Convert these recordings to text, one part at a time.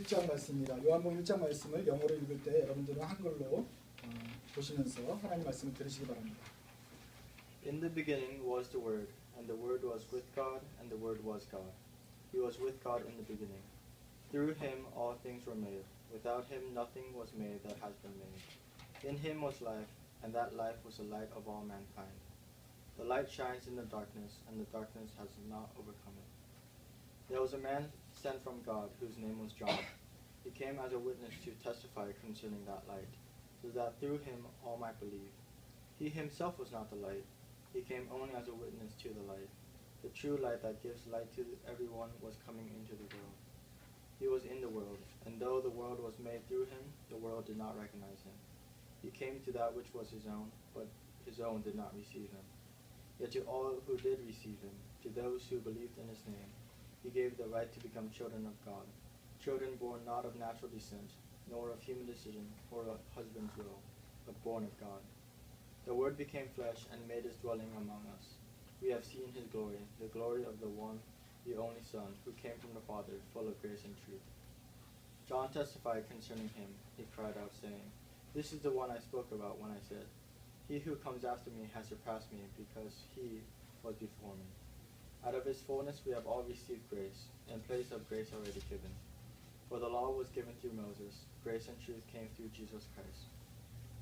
1장 말씀입니다. 요한복음 1장 말씀을 영어로 읽을 때 여러분들은 한글로 보시면서 하나님 말씀을 들으시기 바랍니다. In the beginning was the Word, and the Word was with God, and the Word was God. He was with God in the beginning. Through him all things were made. Without him nothing was made that has been made. In him was life, and that life was the light of all mankind. The light shines in the darkness, and the darkness has not overcome it. There was a man sent from God, whose name was John. He came as a witness to testify concerning that light, so that through him all might believe. He himself was not the light. He came only as a witness to the light. The true light that gives light to everyone was coming into the world. He was in the world, and though the world was made through him, the world did not recognize him. He came to that which was his own, but his own did not receive him. Yet to all who did receive him, to those who believed in his name, he gave the right to become children of God, children born not of natural descent, nor of human decision, or of husband's will, but born of God. The Word became flesh and made his dwelling among us. We have seen his glory, the glory of the one, the only Son, who came from the Father, full of grace and truth. John testified concerning him. He cried out, saying, This is the one I spoke about when I said, He who comes after me has surpassed me, because he was before me. Out of his fullness we have all received grace, in place of grace already given. For the law was given through Moses, grace and truth came through Jesus Christ.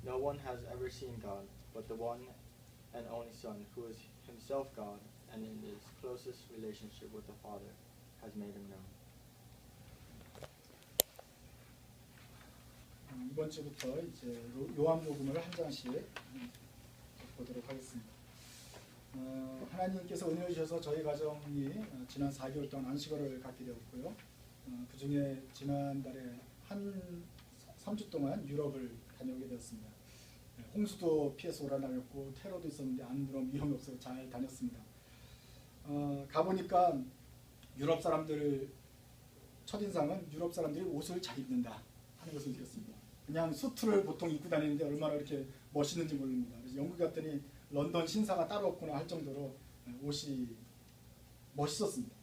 No one has ever seen God, but the one and only Son, who is himself God, and in his closest relationship with the Father, has made him known. 이번 주부터 이제 요한복음을 한 장씩 보도록 하겠습니다. 하나님께서 은혜 주셔서 저희 가정이 지난 4개월 동안 안식월을 갖게 되었고요. 그 중에 지난달에 한 3주 동안 유럽을 다녀오게 되었습니다. 홍수도 피해서 오라다녔고 테러도 있었는데 아무런 위험이 없어서 잘 다녔습니다. 가보니까 유럽 사람들 첫인상은 유럽 사람들이 옷을 잘 입는다 하는 것을 느꼈습니다. 그냥 수트를 보통 입고 다니는데 얼마나 이렇게 멋있는지 모릅니다. 그래서 영국 갔더니 런던 신사가 따로 없구나 할 정도로 옷이 멋있었습니다.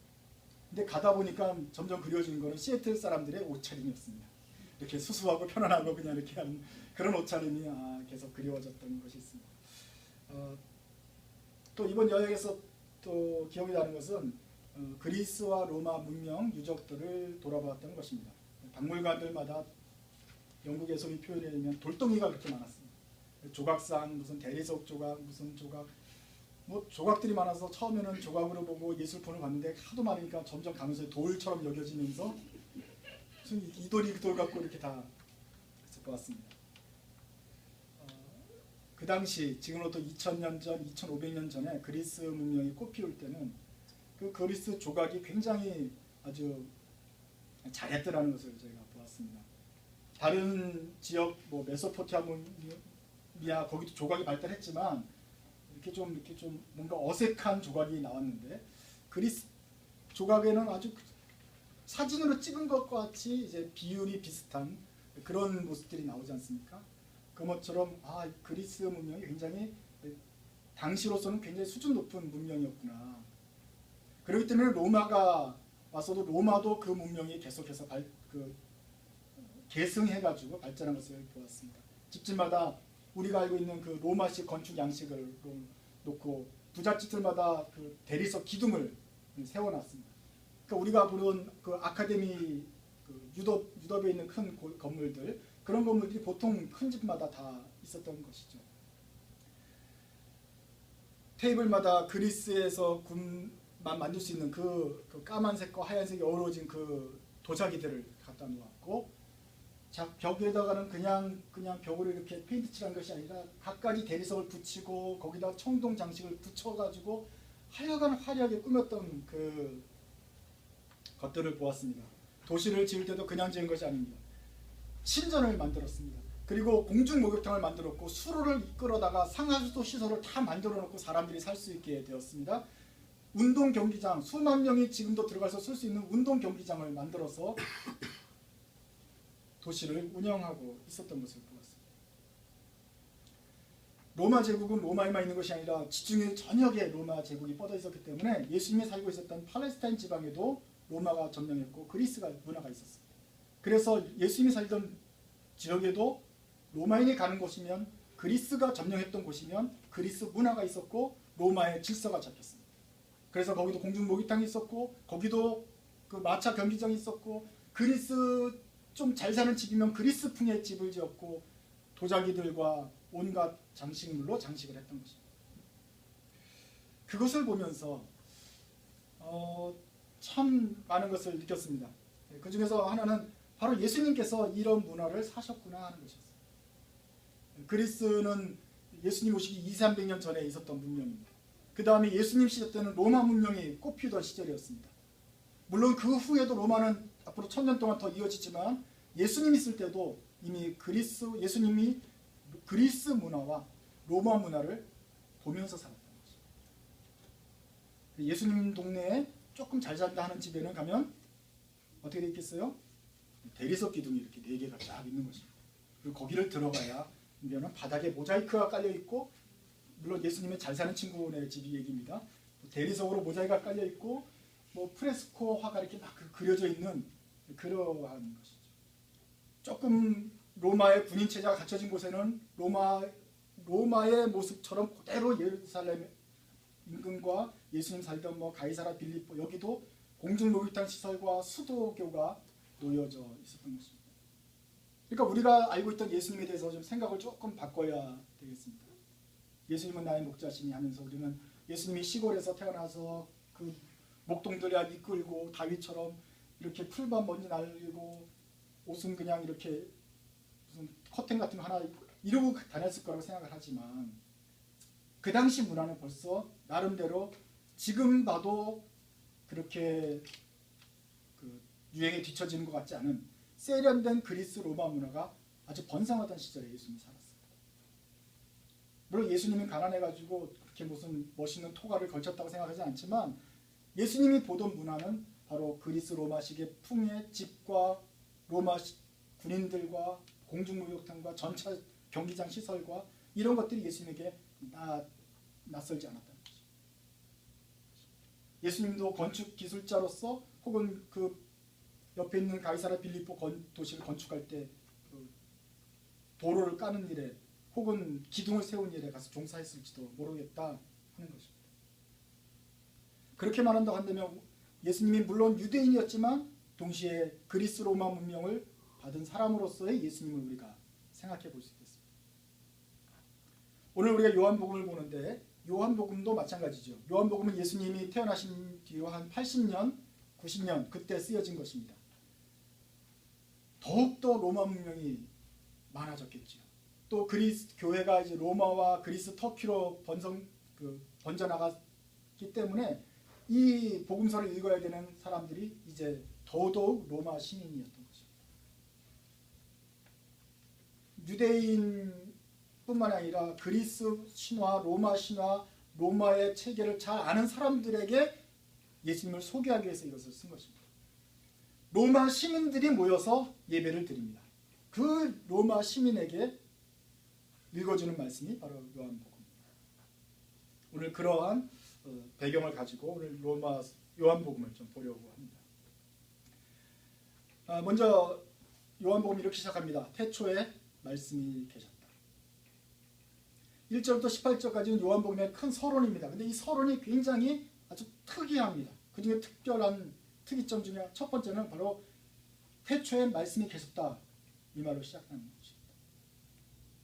근데 가다 보니까 점점 그리워지는 것은 시애틀 사람들의 옷차림이었습니다. 이렇게 수수하고 편안하고 그냥 이렇게 하는 그런 옷차림이 계속 그리워졌던 것이 있습니다. 또 이번 여행에서 또 기억이 나는 것은 그리스와 로마 문명 유적들을 돌아보았던 것입니다. 박물관들마다 영국에서 이 표현에 의하면 돌덩이가 그렇게 많았습니다. 조각상, 무슨 대리석 조각, 무슨 조각, 뭐 조각들이 많아서 처음에는 조각으로 보고 예술품을 봤는데 하도 많으니까 점점 가면서 돌처럼 여겨지면서 무슨 이 돌이 그 돌 같고 이렇게 다 보았습니다. 그 당시 지금으로부터 2000년 전, 2500년 전에 그리스 문명이 꽃피울 때는 그 그리스 조각이 굉장히 아주 잘했더라는 것을 저희가 보았습니다. 다른 지역 뭐 메소포타미아 거기도 조각이 발달했지만 이렇게 좀 뭔가 어색한 조각이 나왔는데 그리스 조각에는 아주 사진으로 찍은 것과 같이 이제 비율이 비슷한 그런 모습들이 나오지 않습니까? 그것처럼 그리스 문명이 굉장히 당시로서는 굉장히 수준 높은 문명이었구나. 그렇기 때문에 로마가 와서도 로마도 그 문명이 계속해서 계승해가지고 발전한 것을 보았습니다. 집집마다 우리가 알고 있는 그 로마식 건축 양식을 놓고 부잣집들마다 그 대리석 기둥을 세워놨습니다. 그러니까 우리가 보는 그 아카데미 유럽에 있는 큰 건물들 그런 건물들이 보통 큰 집마다 다 있었던 것이죠. 테이블마다 그리스에서 만 만들 수 있는 그 까만색과 하얀색이 어우러진 그 도자기들을 갖다 놓았고 벽에다가는 그냥 벽으로 이렇게 페인트 칠한 것이 아니라 각가지 대리석을 붙이고 거기다 청동 장식을 붙여가지고 하여간 화려하게 꾸몄던 그 것들을 보았습니다. 도시를 지을 때도 그냥 지은 것이 아닙니다. 신전을 만들었습니다. 그리고 공중 목욕탕을 만들었고 수로를 이끌어다가 상하수도 시설을 다 만들어 놓고 사람들이 살 수 있게 되었습니다. 운동 경기장, 수만 명이 지금도 들어가서 쓸 수 있는 운동 경기장을 만들어서 도시를 운영하고 있었던 것을 보았습니다. 로마 제국은 로마에만 있는 것이 아니라 지중해 전역에 로마 제국이 뻗어 있었기 때문에 예수님이 살고 있었던 팔레스타인 지방에도 로마가 점령했고 그리스가 문화가 있었습니다. 그래서 예수님이 살던 지역에도 로마인이 가는 곳이면 그리스가 점령했던 곳이면 그리스 문화가 있었고 로마의 질서가 잡혔습니다. 그래서 거기도 공중목욕탕이 있었고 거기도 그 마차 경기장이 있었고 그리스 좀 잘 사는 집이면 그리스풍의 집을 지었고 도자기들과 온갖 장식물로 장식을 했던 것입니다. 그것을 보면서 참 많은 것을 느꼈습니다. 그 중에서 하나는 바로 예수님께서 이런 문화를 사셨구나 하는 것이었어요. 그리스는 예수님 오시기 200~300년 전에 있었던 문명입니다. 그 다음에 예수님 시대 때는 로마 문명이 꽃피던 시절이었습니다. 물론 그 후에도 로마는 앞으로 1000년 동안 더 이어지지만 예수님 있을 때도 이미 예수님이 그리스 문화와 로마 문화를 보면서 살았다는 것이죠. 예수님 동네에 조금 잘 산다 하는 집에는 가면 어떻게 되어 있겠어요? 대리석 기둥이 이렇게 4개가 쫙 있는 것입니다. 그리고 거기를 들어가야 바닥에 모자이크가 깔려 있고, 물론 예수님의 잘 사는 친구네 집이 얘기입니다. 대리석으로 모자이크가 깔려 있고 뭐 프레스코 화가 이렇게 막 그려져 있는 그러한 것이죠. 조금 로마의 군인 체제가 갖춰진 곳에는 로마의 모습처럼 그대로 예루살렘 임금과 예수님 살던 뭐 가이사라 빌립보 여기도 공중목욕탕 시설과 수도교가 놓여져 있었던 것입니다. 그러니까 우리가 알고 있던 예수님에 대해서 좀 생각을 조금 바꿔야 되겠습니다. 예수님은 나의 목자시니 하면서 우리는 예수님이 시골에서 태어나서 그 목동들이야 이끌고 다윗처럼 이렇게 풀밭 먼지 날리고 옷은 그냥 이렇게 무슨 커튼 같은 거 하나 이러고 다녔을 거라고 생각을 하지만 그 당시 문화는 벌써 나름대로 지금 봐도 그렇게 그 유행에 뒤처지는 것 같지 않은 세련된 그리스 로마 문화가 아주 번성하던 시절에 예수님이 살았어요. 물론 예수님은 가난해가지고 그렇게 무슨 멋있는 토가를 걸쳤다고 생각하지 않지만 예수님이 보던 문화는 바로 그리스 로마식의 풍의 집과 로마 군인들과 공중목욕탕과 전차 경기장 시설과 이런 것들이 예수님에게 낯설지 않았다는 거죠. 예수님도 건축 기술자로서 혹은 그 옆에 있는 가이사라 빌립보 도시를 건축할 때 그 도로를 까는 일에 혹은 기둥을 세운 일에 가서 종사했을지도 모르겠다 하는 것입니다. 그렇게 말한다고 한다면 예수님이 물론 유대인이었지만 동시에 그리스 로마 문명을 받은 사람으로서의 예수님을 우리가 생각해 볼 수 있겠습니다. 오늘 우리가 요한복음을 보는데 요한복음도 마찬가지죠. 요한복음은 예수님이 태어나신 뒤로 한 80년, 90년 그때 쓰여진 것입니다. 더욱더 로마 문명이 많아졌겠죠. 또 그리스 교회가 이제 로마와 그리스 터키로 번져나갔기 때문에 이 복음서를 읽어야 되는 사람들이 이제 더더욱 로마 시민이었던 것입니다. 유대인뿐만 아니라 그리스 신화, 로마 신화, 로마의 체계를 잘 아는 사람들에게 예수님을 소개하기 위해서 이것을 쓴 것입니다. 로마 시민들이 모여서 예배를 드립니다. 그 로마 시민에게 읽어주는 말씀이 바로 요한복음입니다. 오늘 그러한 배경을 가지고 오늘 요한복음을 좀 보려고 합니다. 먼저 요한복음 이렇게 시작합니다. 태초에 말씀이 계셨다. 1절부터 18절까지는 요한복음의 큰 서론입니다. 근데 이 서론이 굉장히 아주 특이합니다. 그 중에 특별한 특이점 중에 첫 번째는 바로 태초에 말씀이 계셨다. 이 말로 시작하는 것입니다.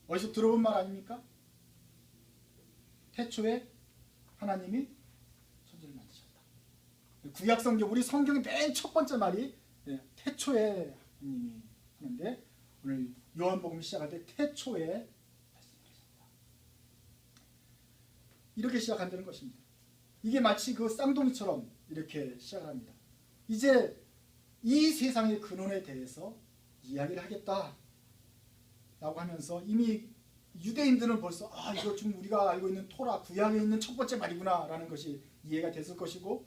어디서 들어본 말 아닙니까? 태초에 하나님이 천지를 만드셨다. 구약 성경, 우리 성경의 맨 첫 번째 말이 태초에 하나님이 하는데 오늘 요한복음 시작할 때 태초에 말씀이 계셨다. 이렇게 시작한다는 것입니다. 이게 마치 그 쌍둥이처럼 이렇게 시작을 합니다. 이제 이 세상의 근원에 대해서 이야기를 하겠다 라고 하면서 이미 유대인들은 벌써 이거 지금 우리가 알고 있는 토라 구약에 있는 첫 번째 말이구나 라는 것이 이해가 됐을 것이고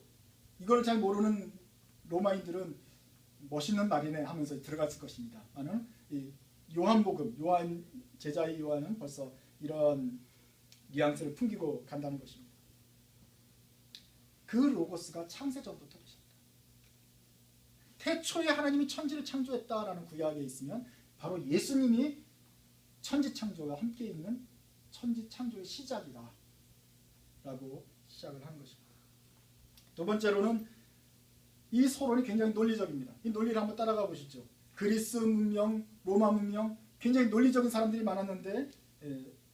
이걸 잘 모르는 로마인들은 멋있는 말이네 하면서 들어갔을 것입니다. 나는 이 요한복음, 제자의 요한은 벌써 이런 뉘앙스를 풍기고 간다는 것입니다. 그 로고스가 창세전부터 계셨다. 태초에 하나님이 천지를 창조했다라는 구약에 있으면 바로 예수님이 천지 창조와 함께 있는 천지 창조의 시작이다 라고 시작을 하는 것입니다. 두 번째로는 이 서론이 굉장히 논리적입니다. 이 논리를 한번 따라가 보시죠. 그리스 문명, 로마 문명 굉장히 논리적인 사람들이 많았는데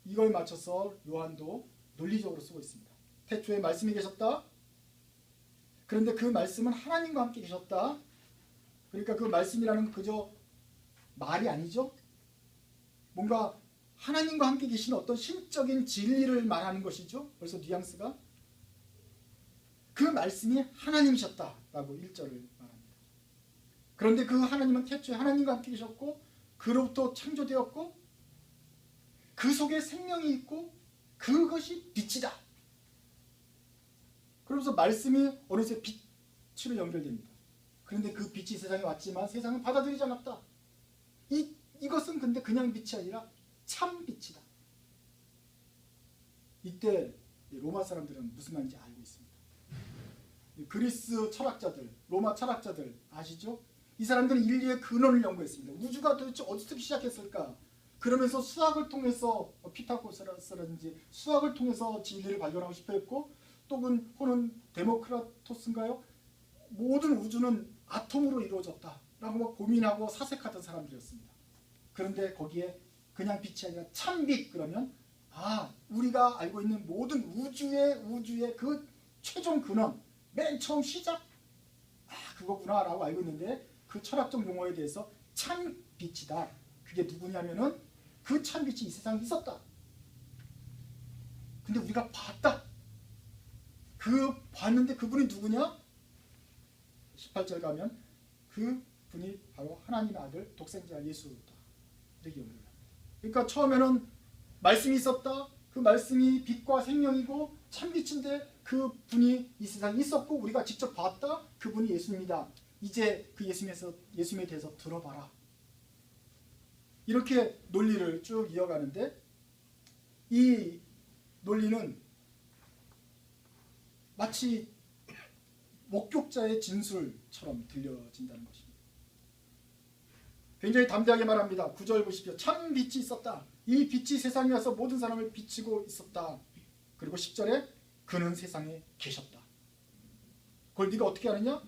이거에 맞춰서 요한도 논리적으로 쓰고 있습니다. 태초에 말씀이 계셨다. 그런데 그 말씀은 하나님과 함께 계셨다. 그러니까 그 말씀이라는 건 그저 말이 아니죠. 뭔가 하나님과 함께 계신 어떤 신적인 진리를 말하는 것이죠. 벌써 뉘앙스가. 그 말씀이 하나님이셨다라고 1절을 말합니다. 그런데 그 하나님은 태초에 하나님과 함께 계셨고 그로부터 창조되었고 그 속에 생명이 있고 그것이 빛이다. 그러면서 말씀이 어느새 빛으로 연결됩니다. 그런데 그 빛이 세상에 왔지만 세상은 받아들이지 않았다. 이것은 근데 그냥 빛이 아니라 참 빛이다. 이때 로마 사람들은 무슨 말인지 알고 있습니다. 그리스 철학자들, 로마 철학자들 아시죠? 이 사람들은 인류의 근원을 연구했습니다. 우주가 도대체 어디서 시작했을까? 그러면서 수학을 통해서 피타고라스라든지 수학을 통해서 진리를 발견하고 싶어 했고 또 혹은 데모크라토스인가요? 모든 우주는 아톰으로 이루어졌다 라고 막 고민하고 사색하던 사람들이었습니다. 그런데 거기에 그냥 빛이 아니라 참빛 그러면 우리가 알고 있는 모든 우주의 그 최종 근원 맨 처음 시작 그거구나 라고 알고 있는데 그 철학적 용어에 대해서 참빛이다. 그게 누구냐면은 그 참빛이 이 세상에 있었다. 근데 우리가 봤다. 봤는데 그분이 누구냐? 18절 가면 그 분이 바로 하나님의 아들 독생자 예수다. 이렇게 연결합니다. 그러니까 처음에는 말씀이 있었다. 그 말씀이 빛과 생명이고 참빛인데 그 분이 이 세상에 있었고 우리가 직접 봤다. 그분이 예수입니다. 이제 그 예수님에 대해서 들어봐라. 이렇게 논리를 쭉 이어가는데 이 논리는 마치 목격자의 진술처럼 들려진다는 것입니다. 굉장히 담대하게 말합니다. 9절 보십시오. 참 빛이 있었다. 이 빛이 세상에 와서 모든 사람을 비치고 있었다. 그리고 10절에 그는 세상에 계셨다. 그걸 네가 어떻게 아느냐?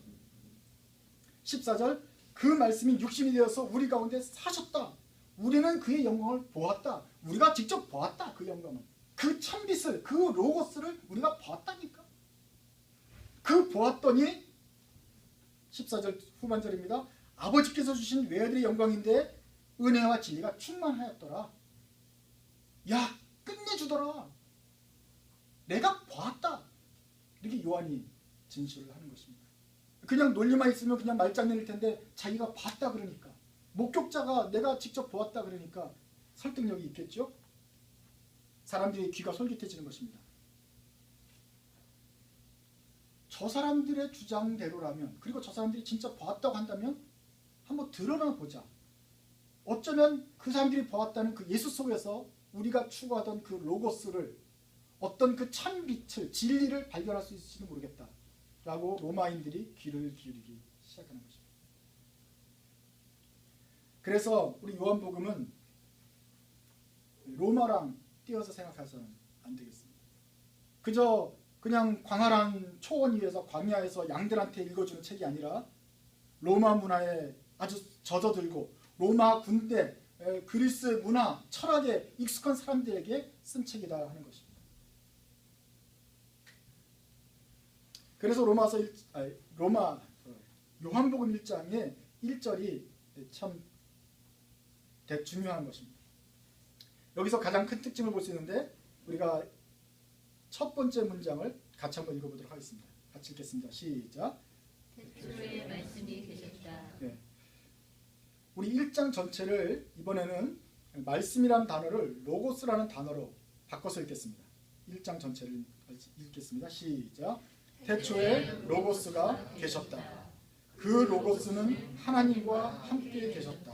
14절 그 말씀이 육신이 되어서 우리 가운데 사셨다. 우리는 그의 영광을 보았다. 우리가 직접 보았다. 그 영광을. 그 참빛을 그 로고스를 우리가 보았다니까. 그 보았더니 14절 후반절입니다. 아버지께서 주신 외아들의 영광인데 은혜와 진리가 충만하였더라. 야 끝내주더라. 내가 보았다. 이렇게 요한이 진술을 하는 것입니다. 그냥 논리만 있으면 그냥 말장난일 텐데 자기가 봤다 그러니까 목격자가 내가 직접 보았다 그러니까 설득력이 있겠죠. 사람들이 귀가 솔깃해지는 것입니다. 저 사람들의 주장대로라면 그리고 저 사람들이 진짜 보았다고 한다면 한번 드러나 보자. 어쩌면 그 사람들이 보았다는 그 예수 속에서 우리가 추구하던 그 로고스를 어떤 그 참빛을 진리를 발견할 수 있을지도 모르겠다 라고 로마인들이 귀를 기울이기 시작하는 것입니다. 그래서 우리 요한복음은 로마랑 띄어서 생각해서는 안 되겠습니다. 그냥 광활한 초원 위에서 광야에서 양들한테 읽어주는 책이 아니라 로마 문화에 아주 젖어들고 로마 군대, 그리스 문화, 철학에 익숙한 사람들에게 쓴 책이다 하는 것입니다. 그래서 요한복음 1장의 1절이 참 중요한 것입니다. 여기서 가장 큰 특징을 볼 수 있는데 우리가 첫 번째 문장을 같이 한번 읽어보도록 하겠습니다. 같이 읽겠습니다. 시작. 태초에 말씀이 계셨다. 네. 우리 1장 전체를 이번에는 말씀이라는 단어를 로고스라는 단어로 바꿔서 읽겠습니다. 1장 전체를 읽겠습니다. 시작. 태초에 로고스가 계셨다. 그 로고스는 하나님과 함께 계셨다.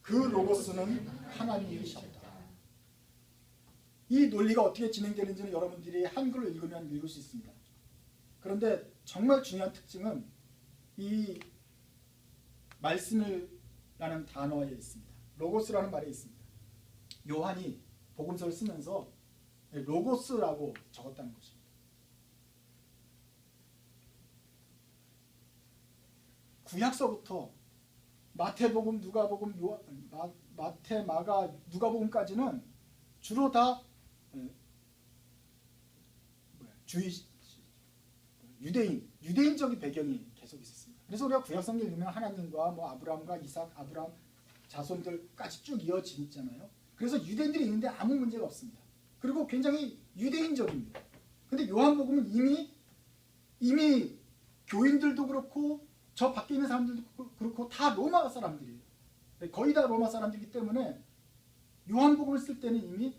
그 로고스는 하나님이셨다. 이 논리가 어떻게 진행되는지는 여러분들이 한글로 읽으면 읽을 수 있습니다. 그런데 정말 중요한 특징은 이 말씀이라는 단어에 있습니다. 로고스라는 말에 있습니다. 요한이 복음서를 쓰면서 로고스라고 적었다는 것입니다. 구약서부터 마태복음, 누가복음, 마태, 마가, 누가복음까지는 주로 다 유대인적인 배경이 계속 있었습니다. 그래서 우리가 구약성경 읽으면 하나님과 뭐 아브라함과 이삭, 아브라함 자손들까지 쭉 이어지잖아요. 그래서 유대인들이 있는데 아무 문제가 없습니다. 그리고 굉장히 유대인적입니다. 근데 요한복음은 이미 교인들도 그렇고 저 밖에 있는 사람들도 그렇고 다 로마 사람들이에요. 거의 다 로마 사람들이기 때문에 요한복음을 쓸 때는 이미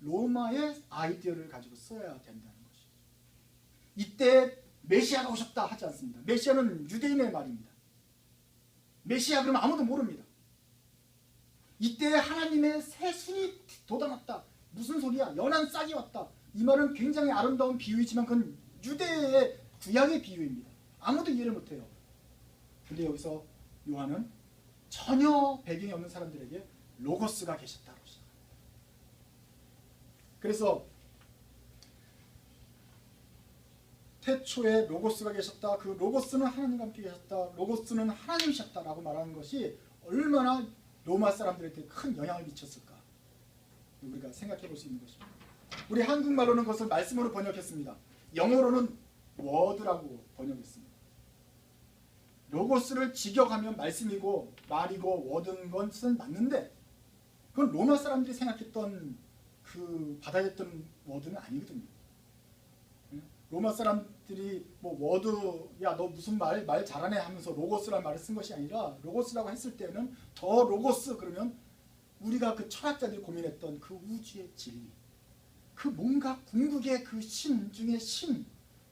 로마의 아이디어를 가지고 써야 된다는 것이죠. 이때 메시아가 오셨다 하지 않습니다. 메시아는 유대인의 말입니다. 메시아 그러면 아무도 모릅니다. 이때 하나님의 새 순이 돋아났다. 무슨 소리야? 연한 싹이 왔다. 이 말은 굉장히 아름다운 비유이지만 그건 유대의 구약의 비유입니다. 아무도 이해를 못해요. 근데 여기서 요한은 전혀 배경이 없는 사람들에게 로고스가 계셨다고 시작합니다. 그래서 태초에 로고스가 계셨다. 그 로고스는 하나님과 함께 계셨다. 로고스는 하나님이셨다라고 말하는 것이 얼마나 로마 사람들에게 큰 영향을 미쳤을까 우리가 생각해 볼 수 있는 것입니다. 우리 한국말로는 그것을 말씀으로 번역했습니다. 영어로는 워드라고 번역했습니다. 로고스를 직역하면 말씀이고 말이고 워드인 것은 맞는데 그건 로마 사람들이 생각했던 그 받아들였던 워드는 아니거든요. 로마 사람들이 뭐 워드 야 너 무슨 말 잘하네 하면서 로고스라는 말을 쓴 것이 아니라 로고스라고 했을 때는 더 로고스 그러면 우리가 그 철학자들이 고민했던 그 우주의 진리 그 뭔가 궁극의 그 신 중의 신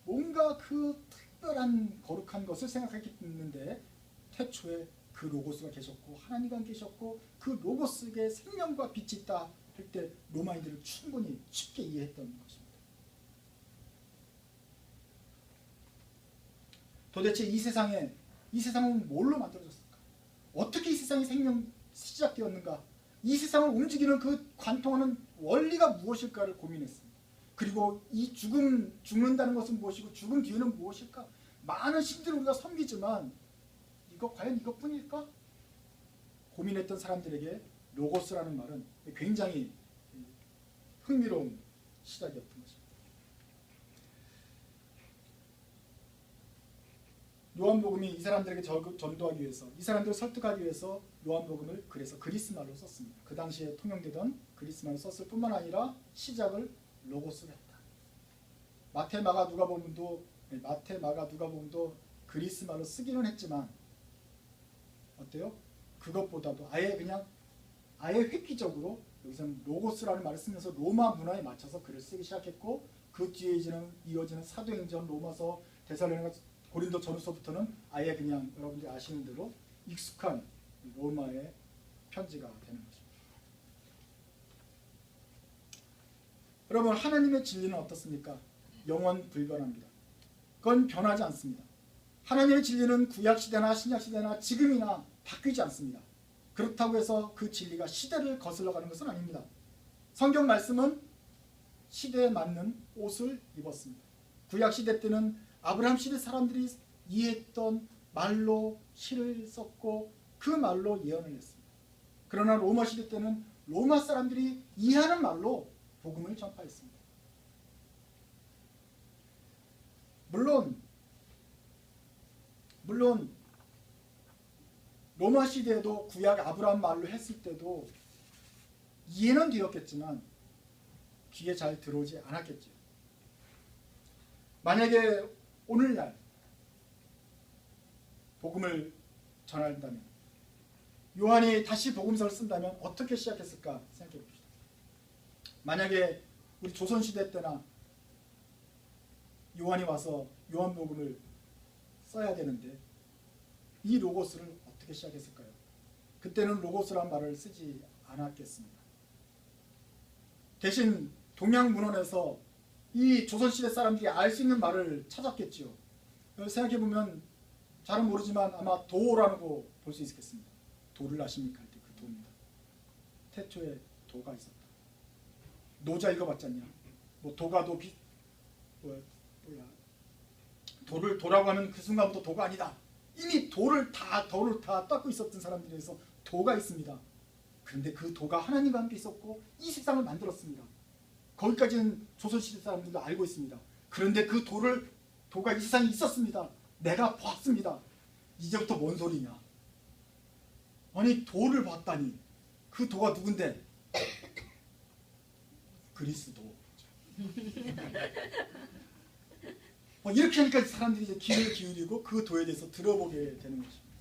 뭔가 그 특별한 거룩한 것을 생각했는데 태초에 그 로고스가 계셨고 하나님과 계셨고 그 로고스에게 생명과 빛이 있다 할 때 로마인들을 충분히 쉽게 이해했던 것입니다. 도대체 이 세상은 뭘로 만들어졌을까? 어떻게 이 세상이 시작되었는가? 이 세상을 움직이는 그 관통하는 원리가 무엇일까를 고민했습니다. 그리고 이 죽는다는 것은 무엇이고 죽음 뒤에는 무엇일까? 많은 신들을 우리가 섬기지만 과연 이것뿐일까? 고민했던 사람들에게 로고스라는 말은 굉장히 흥미로운 시작이었던 것입니다. 요한복음이 이 사람들에게 전도하기 위해서 이 사람들을 설득하기 위해서 요한복음을 그래서 그리스말로 썼습니다. 그 당시에 통용되던 그리스말로 썼을 뿐만 아니라 시작을 로고스로 했다. 마태, 마가, 누가복음도 그리스말로 쓰기는 했지만 어때요? 그것보다도 아예 획기적으로 여기서는 로고스라는 말을 쓰면서 로마 문화에 맞춰서 글을 쓰기 시작했고 그 뒤에 이어지는 사도행전, 로마서, 데살로니가, 고린도 전후서부터는 아예 그냥 여러분들이 아시는 대로 익숙한 로마의 편지가 되는 것입니다. 여러분 하나님의 진리는 어떻습니까? 영원 불변합니다. 그건 변하지 않습니다. 하나님의 진리는 구약시대나 신약시대나 지금이나 바뀌지 않습니다. 그렇다고 해서 그 진리가 시대를 거슬러 가는 것은 아닙니다. 성경 말씀은 시대에 맞는 옷을 입었습니다. 구약시대 때는 아브라함 시대 사람들이 이해했던 말로 시를 썼고 그 말로 예언을 했습니다. 그러나 로마 시대 때는 로마 사람들이 이해하는 말로 복음을 전파했습니다. 물론 로마 시대에도 구약 아브라함 말로 했을 때도 이해는 되었겠지만 귀에 잘 들어오지 않았겠죠. 만약에 오늘날 복음을 전한다면 요한이 다시 복음서를 쓴다면 어떻게 시작했을까 생각해 봅시다. 만약에 우리 조선시대 때나 요한이 와서 요한복음을 써야 되는데 이 로고스를 어떻게 시작했을까요? 그때는 로고스란 말을 쓰지 않았겠습니다. 대신 동양문헌에서 이 조선시대 사람들이 알 수 있는 말을 찾았겠죠. 생각해보면 잘은 모르지만 아마 도라고 볼 수 있겠습니다. 도를 아십니까? 할 때 그 도입니다. 태초에 도가 있었다. 노자 읽어봤지 않냐? 뭐 도가 뭐야 도라고 하면 그 순간부터 도가 아니다. 이미 도를 다 닦고 있었던 사람들에서 도가 있습니다. 그런데 그 도가 하나님과 함께 있었고 이 세상을 만들었습니다. 거기까지는 조선시대 사람들도 알고 있습니다. 그런데 그 도가 이 세상에 있었습니다. 내가 봤습니다. 이제부터 뭔 소리냐? 아니 도를 봤다니 그 도가 누군데? 그리스도. 이렇게 하니까 사람들이 이제 귀를 기울이고 그 도에 대해서 들어보게 되는 것입니다.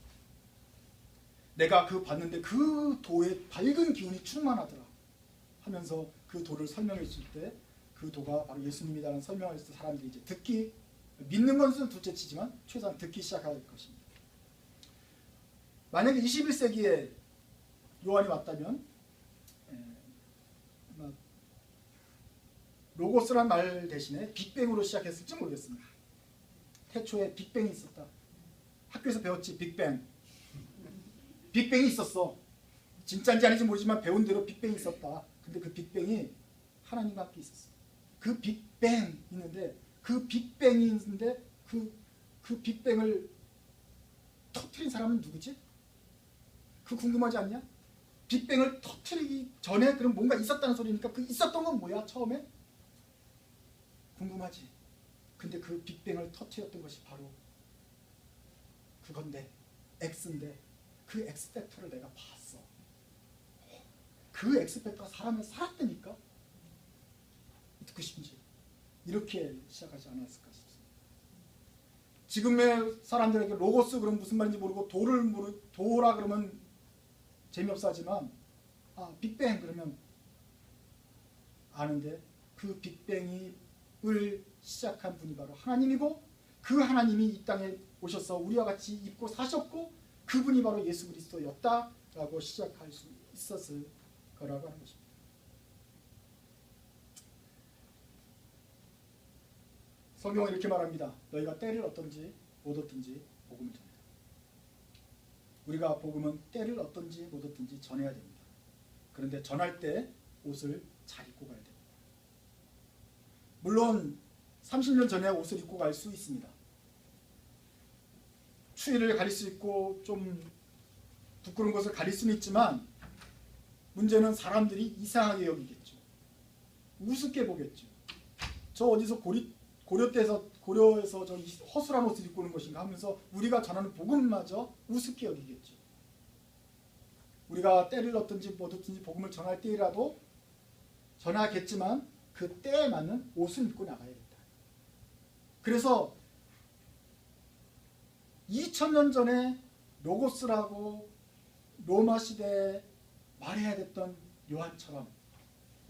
내가 봤는데 그 도에 밝은 기운이 충만하더라 하면서 그 도를 설명해 줄 때 그 도가 바로 예수님이라는 설명을 해서 사람들이 이제 믿는 것은 둘째치지만 최소한 듣기 시작할 것입니다. 만약에 21세기에 요한이 왔다면 아마 로고스란 말 대신에 빅뱅으로 시작했을지 모르겠습니다. 태초에 빅뱅이 있었다. 학교에서 배웠지. 빅뱅이 있었어. 진짜인지 아닌지 모르지만 배운 대로 빅뱅이 있었다. 근데 그 빅뱅이 하나님과 함께 있었어. 그 빅뱅이 있는데 그 빅뱅을 터뜨린 사람은 누구지? 그 궁금하지 않냐? 빅뱅을 터뜨리기 전에 그럼 뭔가 있었다는 소리니까 그 있었던 건 뭐야 처음에? 궁금하지? 근데 그 빅뱅을 터뜨렸던 것이 바로 그건데 X인데 그 X팩터를 내가 봤어. 그 X팩터가 사람을 살았다니까? 듣고 싶은지 이렇게 시작하지 않았을까 싶습니다. 지금의 사람들에게 로고스 그럼 무슨 말인지 모르고 도라 그러면 재미없어 하지만 빅뱅 그러면 아는데 그 빅뱅을 시작한 분이 바로 하나님이고 그 하나님이 이 땅에 오셔서 우리와 같이 입고 사셨고 그분이 바로 예수 그리스도였다라고 시작할 수 있었을 거라고 하는 것입니다. 성경은 이렇게 말합니다. 너희가 때를 얻든지 못 얻든지 복음을 전해라. 우리가 복음은 때를 얻든지 못 얻든지 전해야 됩니다. 그런데 전할 때 옷을 잘 입고 가야 됩니다. 물론 30년 전에 옷을 입고 갈 수 있습니다. 추위를 가릴 수 있고 좀 부끄러운 것을 가릴 수는 있지만 문제는 사람들이 이상하게 여기겠죠. 우습게 보겠죠. 저 어디서 고려에서 저 허술한 옷을 입고 오는 것인가 하면서 우리가 전하는 복음마저 우습게 여기겠죠. 우리가 때를 얻든지 못 얻든지 복음을 전할 때라도 전하겠지만 그 때에 맞는 옷을 입고 나가야겠다. 그래서 2000년 전에 로고스라고 로마 시대에 말해야 됐던 요한처럼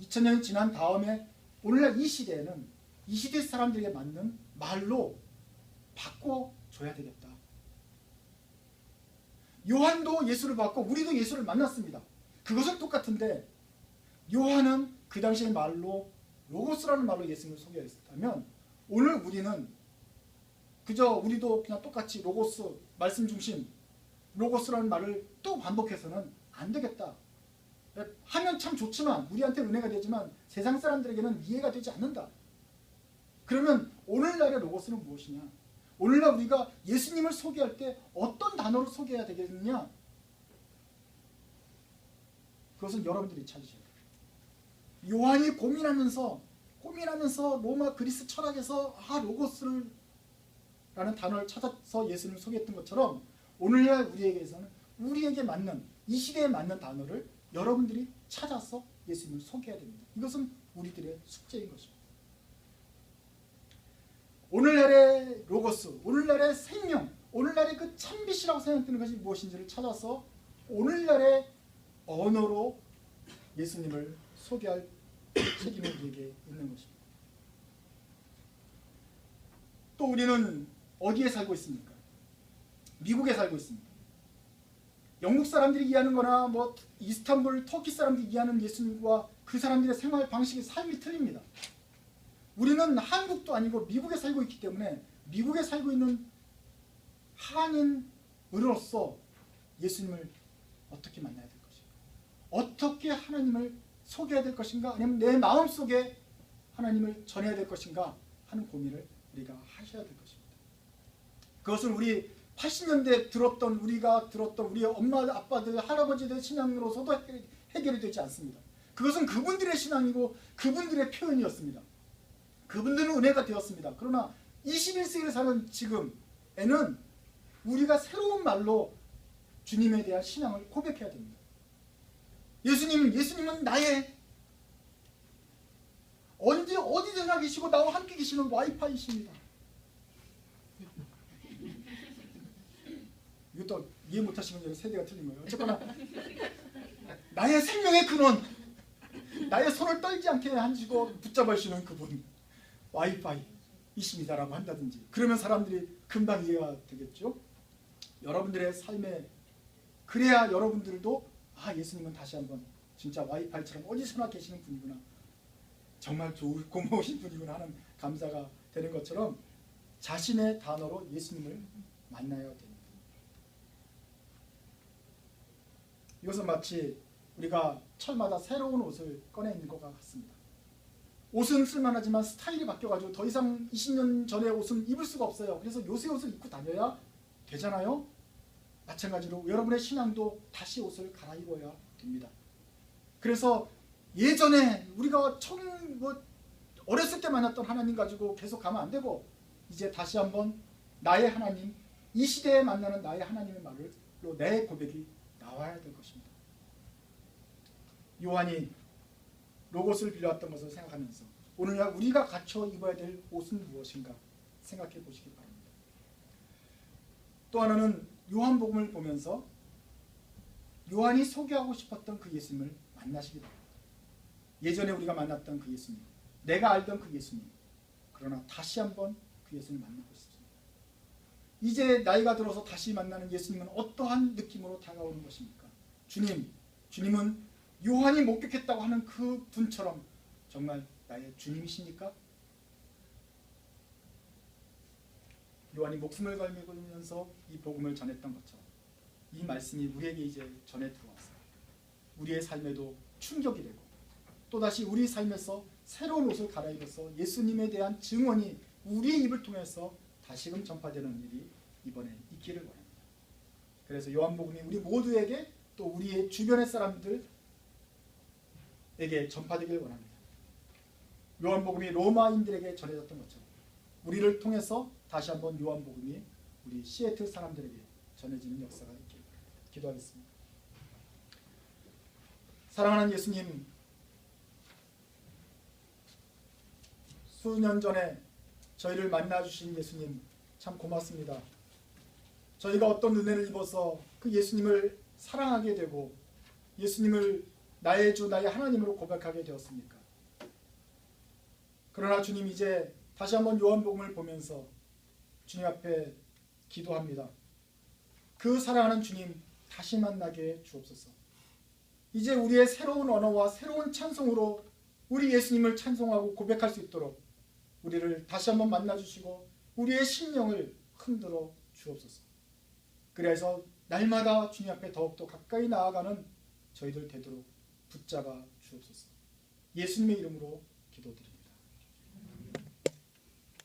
2000년이 지난 다음에 오늘날 이 시대에는 이 시대 사람들에게 맞는 말로 바꿔줘야 되겠다. 요한도 예수를 받고 우리도 예수를 만났습니다. 그것은 똑같은데 요한은 그 당시의 말로 로고스라는 말로 예수님을 소개했다면 오늘 우리는 그저 우리도 그냥 똑같이 로고스, 말씀 중심, 로고스라는 말을 또 반복해서는 안 되겠다. 하면 참 좋지만 우리한테 은혜가 되지만 세상 사람들에게는 이해가 되지 않는다. 그러면 오늘날의 로고스는 무엇이냐? 오늘날 우리가 예수님을 소개할 때 어떤 단어로 소개해야 되겠느냐? 그것은 여러분들이 찾으셔야 돼요. 요한이 고민하면서 로마 그리스 철학에서 로고스를 라는 단어를 찾아서 예수님을 소개했던 것처럼 오늘날 우리에게 맞는 이 시대에 맞는 단어를 여러분들이 찾아서 예수님을 소개해야 됩니다. 이것은 우리들의 숙제인 것입니다. 오늘날의 로고스, 오늘날의 생명, 오늘날의 그 참빛이라고 생각되는 것이 무엇인지를 찾아서 오늘날의 언어로 예수님을 소개할 책임이 우리에게 있는 것입니다. 또 우리는 어디에 살고 있습니까? 미국에 살고 있습니다. 영국 사람들이 이해하는 거나 이스탄불, 터키 사람들이 이해하는 예수님과 그 사람들의 생활 방식의 삶이 틀립니다. 우리는 한국도 아니고 미국에 살고 있기 때문에 미국에 살고 있는 하나님으로서 예수님을 어떻게 만나야 될 것인가? 어떻게 하나님을 소개해야 될 것인가? 아니면 내 마음속에 하나님을 전해야 될 것인가 하는 고민을 우리가 하셔야 될 것입니다. 그것은 우리 80년대 우리가 들었던 우리 엄마, 아빠들, 할아버지들 신앙으로서도 해결이 되지 않습니다. 그것은 그분들의 신앙이고 그분들의 표현이었습니다. 그분들은 은혜가 되었습니다. 그러나 21세기를 사는 지금에는 우리가 새로운 말로 주님에 대한 신앙을 고백해야 됩니다. 예수님은 나의 언제 어디서나 계시고 나와 함께 계시는 와이파이이십니다. 이것도 이해 못하시면 여기 세대가 틀린 거예요. 어쨌거나 나의 생명의 근원, 나의 손을 떨지 않게 하시고 붙잡아주시는 그분 와이파이이십니다라고 한다든지, 그러면 사람들이 금방 이해가 되겠죠. 여러분들의 삶에 그래야 여러분들도 예수님은 다시 한번 진짜 와이파이처럼 어디서나 계시는 분이구나, 정말 고마우신 분이구나 하는 감사가 되는 것처럼 자신의 단어로 예수님을 만나야 됩니다. 이것은 마치 우리가 철마다 새로운 옷을 꺼내 입는 것과 같습니다. 옷은 쓸만하지만 스타일이 바뀌어가지고 더 이상 20년 전의 옷은 입을 수가 없어요. 그래서 요새 옷을 입고 다녀야 되잖아요. 마찬가지로 여러분의 신앙도 다시 옷을 갈아입어야 됩니다. 그래서 예전에 우리가 어렸을 때 만났던 하나님 가지고 계속 가면 안 되고, 이제 다시 한번 나의 하나님, 이 시대에 만나는 나의 하나님의 말로 내 고백이 나와야 될 것입니다. 요한이 로고스를 빌려왔던 것을 생각하면서 오늘날 우리가 갖춰 입어야 될 옷은 무엇인가 생각해 보시기 바랍니다. 또 하나는 요한복음을 보면서 요한이 소개하고 싶었던 그 예수님을 만나시기 바랍니다. 예전에 우리가 만났던 그 예수님, 내가 알던 그 예수님, 그러나 다시 한번 그 예수님을 만나고 있습니다. 이제 나이가 들어서 다시 만나는 예수님은 어떠한 느낌으로 다가오는 것입니까? 주님은 요한이 목격했다고 하는 그 분처럼 정말 나의 주님이십니까? 요한이 목숨을 걸면서 이 복음을 전했던 것처럼 이 말씀이 우리에게 이제 전해 들어왔어요. 우리의 삶에도 충격이 되고 또다시 우리 삶에서 새로운 옷을 갈아입어서 예수님에 대한 증언이 우리의 입을 통해서 다시금 전파되는 일이 이번에 있기를 원합니다. 그래서 요한복음이 우리 모두에게 또 우리의 주변의 사람들에게 전파되길 원합니다. 요한복음이 로마인들에게 전해졌던 것처럼 우리를 통해서 다시 한번 요한복음이 우리 시애틀 사람들에게 전해지는 역사가 있길 바랍니다. 기도하겠습니다. 사랑하는 예수님, 수년 전에 저희를 만나주신 예수님 참 고맙습니다. 저희가 어떤 은혜를 입어서 그 예수님을 사랑하게 되고 예수님을 나의 주 나의 하나님으로 고백하게 되었습니까? 그러나 주님, 이제 다시 한번 요한복음을 보면서 주님 앞에 기도합니다. 그 사랑하는 주님 다시 만나게 주옵소서. 이제 우리의 새로운 언어와 새로운 찬송으로 우리 예수님을 찬송하고 고백할 수 있도록 우리를 다시 한번 만나주시고 우리의 심령을 흔들어 주옵소서. 그래서 날마다 주님 앞에 더욱더 가까이 나아가는 저희들 되도록 붙잡아 주옵소서. 예수님의 이름으로 기도드립니다.